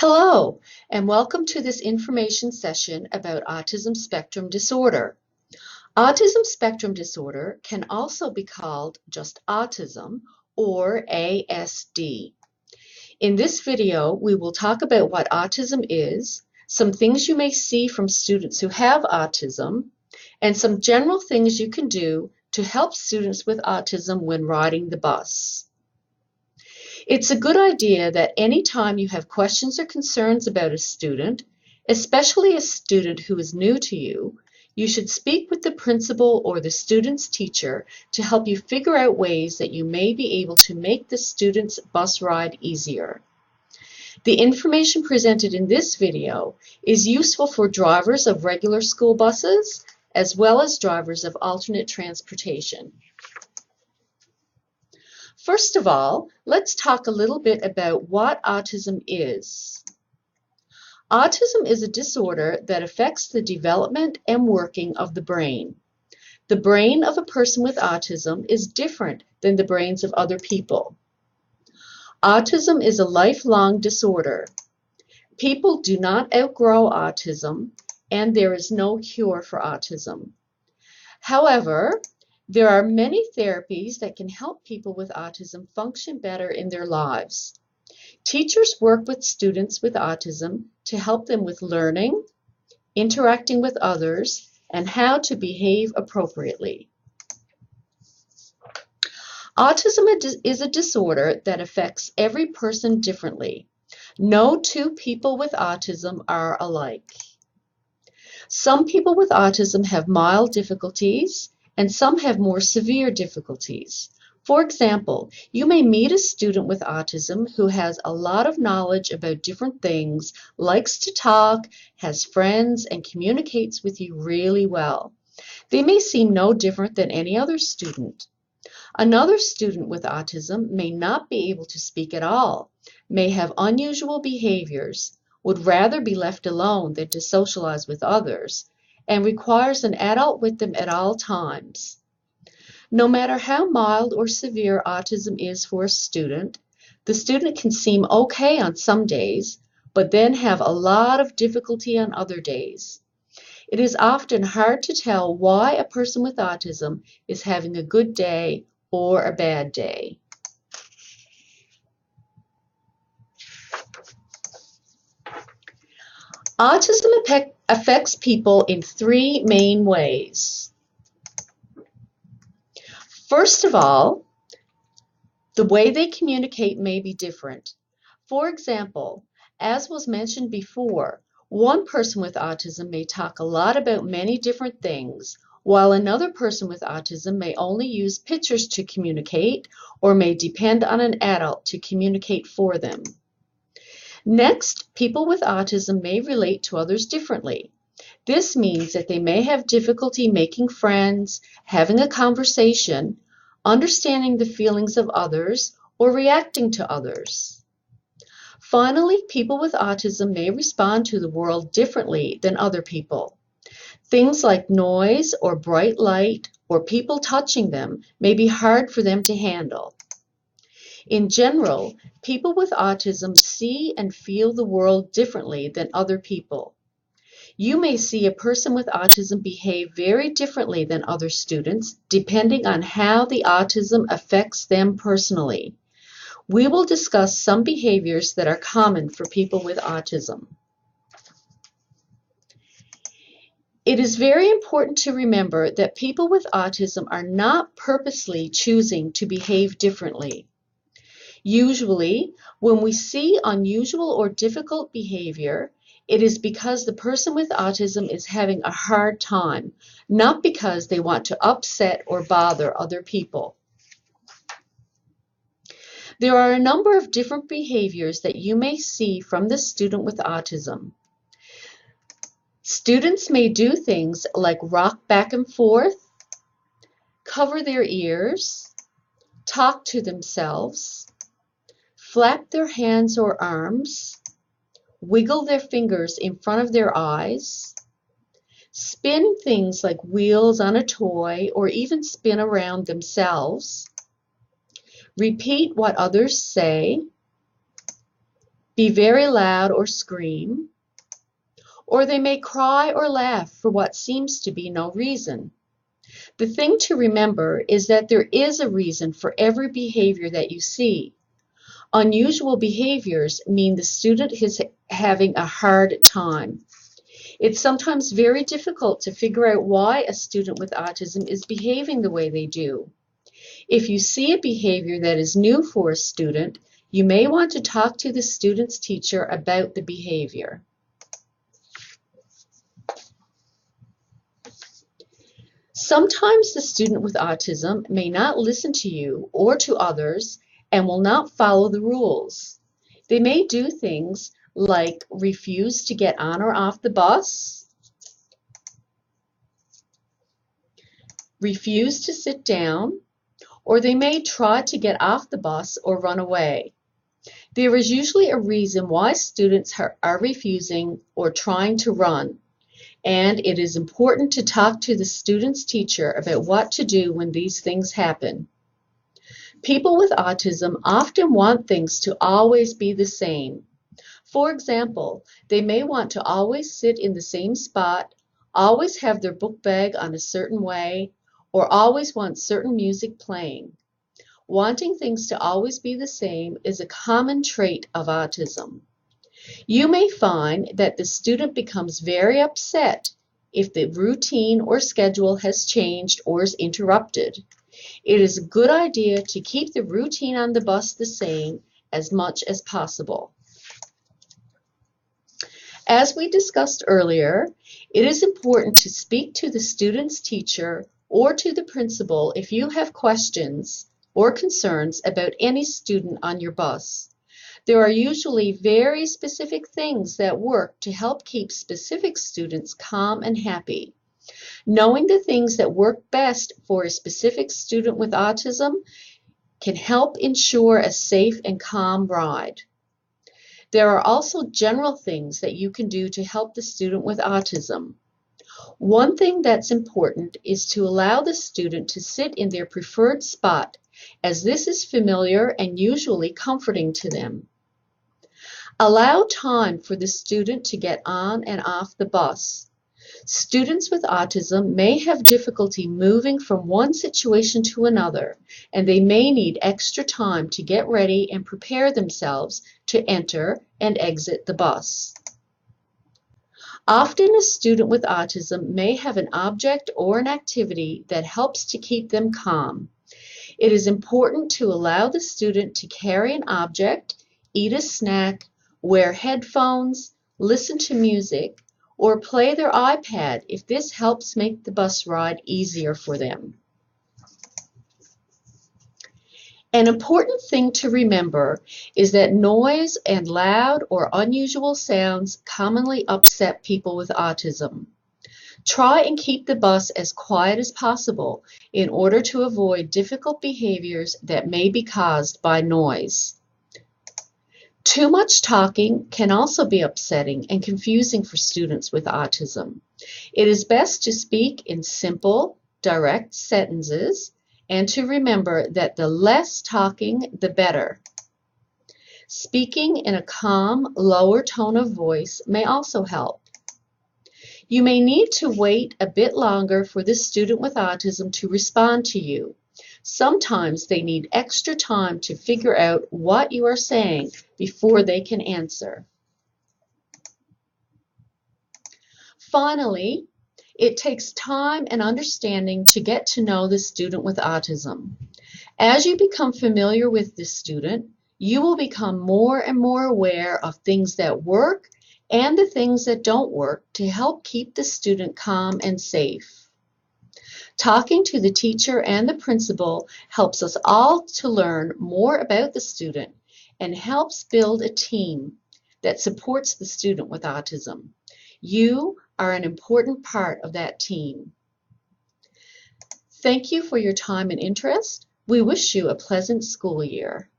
Hello, and welcome to this information session about autism spectrum disorder. Autism spectrum disorder can also be called just autism or ASD. In this video, we will talk about what autism is, some things you may see from students who have autism, and some general things you can do to help students with autism when riding the bus. It's a good idea that anytime you have questions or concerns about a student, especially a student who is new to you, you should speak with the principal or the student's teacher to help you figure out ways that you may be able to make the student's bus ride easier. The information presented in this video is useful for drivers of regular school buses as well as drivers of alternate transportation. First of all, let's talk a little bit about what autism is. Autism is a disorder that affects the development and working of the brain. The brain of a person with autism is different than the brains of other people. Autism is a lifelong disorder. People do not outgrow autism, and there is no cure for autism. However, there are many therapies that can help people with autism function better in their lives. Teachers work with students with autism to help them with learning, interacting with others, and how to behave appropriately. Autism is a disorder that affects every person differently. No two people with autism are alike. Some people with autism have mild difficulties, and some have more severe difficulties. For example, you may meet a student with autism who has a lot of knowledge about different things, likes to talk, has friends, and communicates with you really well. They may seem no different than any other student. Another student with autism may not be able to speak at all, may have unusual behaviors, would rather be left alone than to socialize with others, and requires an adult with them at all times. No matter how mild or severe autism is for a student, the student can seem okay on some days, but then have a lot of difficulty on other days. It is often hard to tell why a person with autism is having a good day or a bad day. Autism affects people in three main ways. First of all, the way they communicate may be different. For example, as was mentioned before, one person with autism may talk a lot about many different things, while another person with autism may only use pictures to communicate or may depend on an adult to communicate for them. Next, people with autism may relate to others differently. This means that they may have difficulty making friends, having a conversation, understanding the feelings of others, or reacting to others. Finally, people with autism may respond to the world differently than other people. Things like noise or bright light or people touching them may be hard for them to handle. In general, people with autism see and feel the world differently than other people. You may see a person with autism behave very differently than other students, depending on how the autism affects them personally. We will discuss some behaviors that are common for people with autism. It is very important to remember that people with autism are not purposely choosing to behave differently. Usually, when we see unusual or difficult behavior, it is because the person with autism is having a hard time, not because they want to upset or bother other people. There are a number of different behaviors that you may see from the student with autism. Students may do things like rock back and forth, cover their ears, talk to themselves, flap their hands or arms, wiggle their fingers in front of their eyes, spin things like wheels on a toy or even spin around themselves, repeat what others say, be very loud or scream, or they may cry or laugh for what seems to be no reason. The thing to remember is that there is a reason for every behavior that you see. Unusual behaviors mean the student is having a hard time. It's sometimes very difficult to figure out why a student with autism is behaving the way they do. If you see a behavior that is new for a student, you may want to talk to the student's teacher about the behavior. Sometimes the student with autism may not listen to you or to others and will not follow the rules. They may do things like refuse to get on or off the bus, refuse to sit down, or they may try to get off the bus or run away. There is usually a reason why students are refusing or trying to run, and it is important to talk to the student's teacher about what to do when these things happen. People with autism often want things to always be the same. For example, they may want to always sit in the same spot, always have their book bag on a certain way, or always want certain music playing. Wanting things to always be the same is a common trait of autism. You may find that the student becomes very upset if the routine or schedule has changed or is interrupted. It is a good idea to keep the routine on the bus the same as much as possible. As we discussed earlier, it is important to speak to the student's teacher or to the principal if you have questions or concerns about any student on your bus. There are usually very specific things that work to help keep specific students calm and happy. Knowing the things that work best for a specific student with autism can help ensure a safe and calm ride. There are also general things that you can do to help the student with autism. One thing that's important is to allow the student to sit in their preferred spot, as this is familiar and usually comforting to them. Allow time for the student to get on and off the bus. Students with autism may have difficulty moving from one situation to another, and they may need extra time to get ready and prepare themselves to enter and exit the bus. Often a student with autism may have an object or an activity that helps to keep them calm. It is important to allow the student to carry an object, eat a snack, wear headphones, listen to music, or play their iPad if this helps make the bus ride easier for them. An important thing to remember is that noise and loud or unusual sounds commonly upset people with autism. Try and keep the bus as quiet as possible in order to avoid difficult behaviors that may be caused by noise. Too much talking can also be upsetting and confusing for students with autism. It is best to speak in simple, direct sentences and to remember that the less talking, the better. Speaking in a calm, lower tone of voice may also help. You may need to wait a bit longer for the student with autism to respond to you. Sometimes they need extra time to figure out what you are saying before they can answer. Finally, it takes time and understanding to get to know the student with autism. As you become familiar with the student, you will become more and more aware of things that work and the things that don't work to help keep the student calm and safe. Talking to the teacher and the principal helps us all to learn more about the student and helps build a team that supports the student with autism. You are an important part of that team. Thank you for your time and interest. We wish you a pleasant school year.